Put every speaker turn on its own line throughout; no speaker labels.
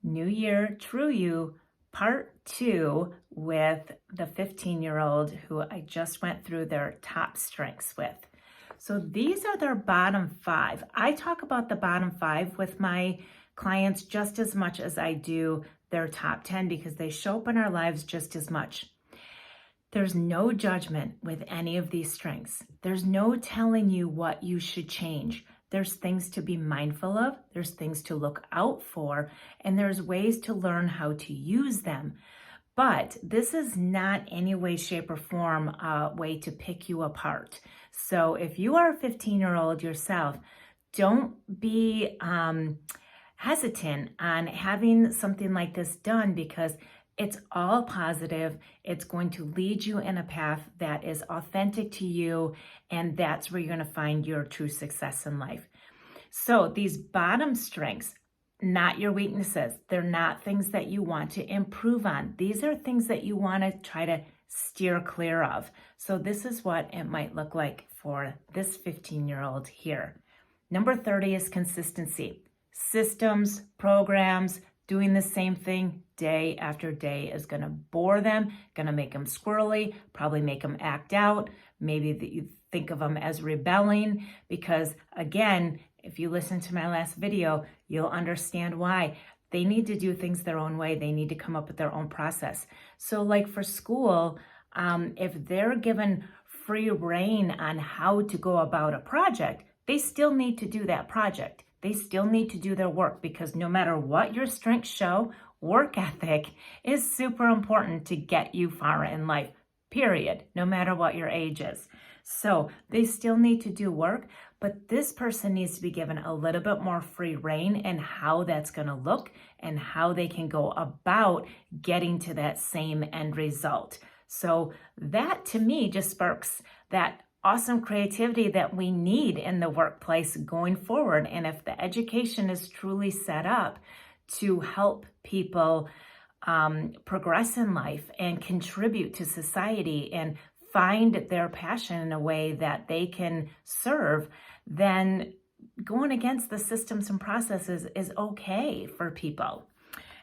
New Year, True You, part 2 with the 15-year-old who I just went through their top strengths with. So these are their bottom 5. I talk about the bottom 5 with my clients just as much as I do their top 10 because they show up in our lives just as much. There's no judgment with any of these strengths. There's no telling you what you should change. There's things to be mindful of, there's things to look out for, and there's ways to learn how to use them. But this is not any way, shape, or form a way to pick you apart. So if you are a 15-year-old yourself, don't be hesitant on having something like this done because it's all positive. It's going to lead you in a path that is authentic to you, and that's where you're going to find your true success in life. So these bottom strengths, not your weaknesses. They're not things that you want to improve on. These are things that you want to try to steer clear of. So this is what it might look like for this 15-year-old here. Number 30 is consistency. Systems, programs, doing the same thing day after day is going to bore them, going to make them squirrely, probably make them act out. Maybe that you think of them as rebelling because, again, if you listen to my last video, you'll understand why. They need to do things their own way. They need to come up with their own process. So like for school, if they're given free reign on how to go about a project, they still need to do that project. They still need to do their work because no matter what your strengths show, work ethic is super important to get you far in life, period, no matter what your age is. So they still need to do work, but this person needs to be given a little bit more free reign in how that's going to look and how they can go about getting to that same end result. So that to me just sparks that awesome creativity that we need in the workplace going forward. And if the education is truly set up to help people progress in life and contribute to society and find their passion in a way that they can serve, then going against the systems and processes is okay for people.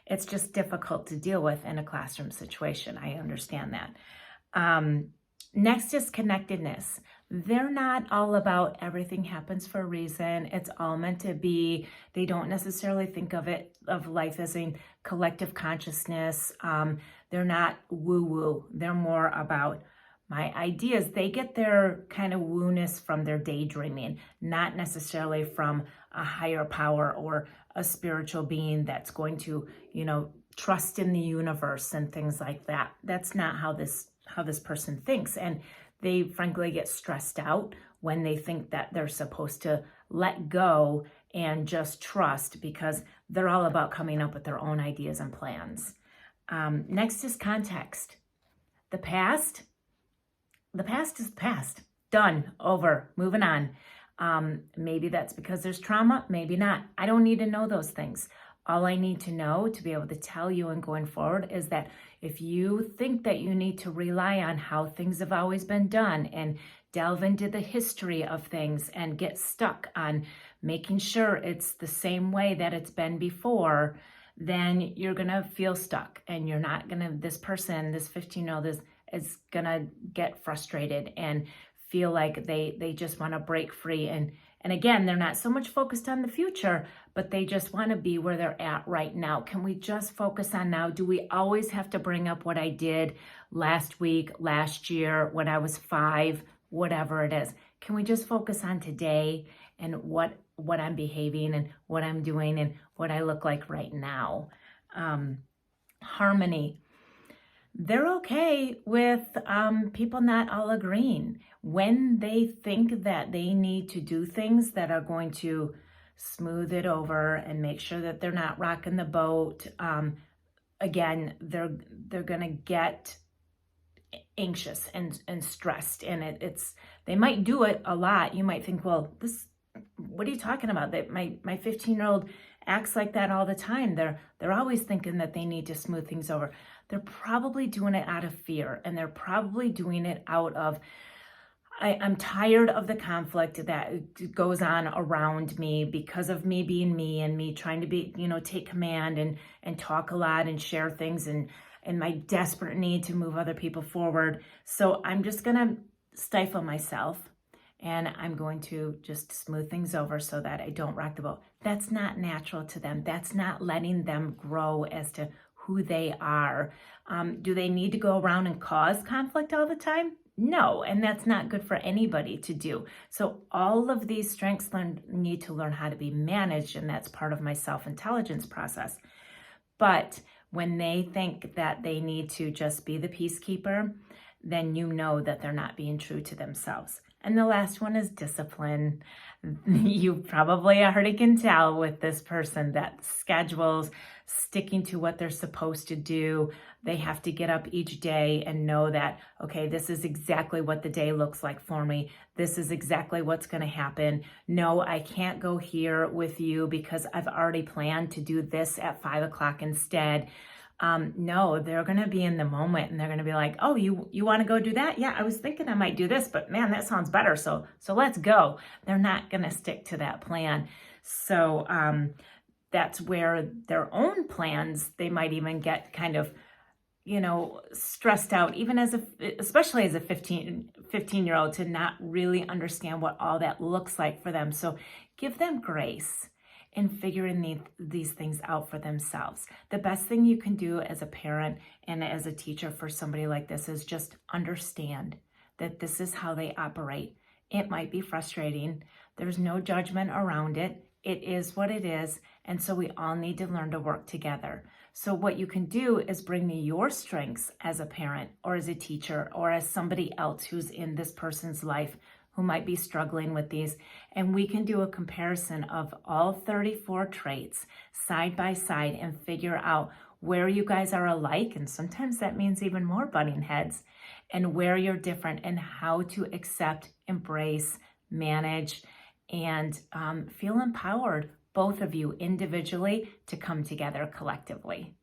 It's just difficult to deal with in a classroom situation. I understand that. Next is connectedness. They're not all about everything happens for a reason. It's all meant to be. They don't necessarily think of life as a collective consciousness. They're not woo-woo. They're more about my ideas. They get their kind of woo-ness from their daydreaming, not necessarily from a higher power or a spiritual being that's going to, trust in the universe and things like that. That's not how this person thinks. And they frankly get stressed out when they think that they're supposed to let go and just trust because they're all about coming up with their own ideas and plans. Next is context. The past is the past. Done, over, moving on. Maybe that's because there's trauma, maybe not. I don't need to know those things. All I need to know to be able to tell you and going forward is that if you think that you need to rely on how things have always been done and delve into the history of things and get stuck on making sure it's the same way that it's been before, then you're going to feel stuck and you're not going to, this person, this 15-year-old is going to get frustrated and feel like they just want to break free. And again, they're not so much focused on the future, but they just want to be where they're at right now. Can we just focus on now? Do we always have to bring up what I did last week, last year, when I was 5, whatever it is? Can we just focus on today and what I'm behaving and what I'm doing and what I look like right now? Harmony. They're okay with people not all agreeing. When they think that they need to do things that are going to smooth it over and make sure that they're not rocking the boat, again, they're going to get anxious and stressed. And they might do it a lot. You might think, well, what are you talking about? That my 15-year-old acts like that all the time. They're always thinking that they need to smooth things over. They're probably doing it out of fear, and they're probably doing it out of I'm tired of the conflict that goes on around me because of me being me and me trying to be, take command and talk a lot and share things and my desperate need to move other people forward. So I'm just going to stifle myself and I'm going to just smooth things over so that I don't rock the boat. That's not natural to them. That's not letting them grow as to who they are. Do they need to go around and cause conflict all the time? No, and that's not good for anybody to do. So all of these strengths need to learn how to be managed, and that's part of my self-intelligence process. But when they think that they need to just be the peacekeeper, then you know that they're not being true to themselves. And the last one is discipline. You probably already can tell with this person that schedules, sticking to what they're supposed to do. They have to get up each day and know that, okay, this is exactly what the day looks like for me. This is exactly what's going to happen. No, I can't go here with you because I've already planned to do this at 5 o'clock instead. No, they're going to be in the moment and they're going to be like, oh, you want to go do that? Yeah, I was thinking I might do this, but man, that sounds better. So let's go. They're not going to stick to that plan. So, that's where their own plans, they might even get kind of, stressed out, even especially as a 15-year-old, to not really understand what all that looks like for them. So give them grace in figuring these things out for themselves. The best thing you can do as a parent and as a teacher for somebody like this is just understand that this is how they operate. It might be frustrating. There's no judgment around it. It is what it is. And so we all need to learn to work together. So what you can do is bring me your strengths as a parent or as a teacher or as somebody else who's in this person's life who might be struggling with these. And we can do a comparison of all 34 traits side by side and figure out where you guys are alike. And sometimes that means even more butting heads, and where you're different, and how to accept, embrace, manage, and feel empowered, both of you individually, to come together collectively.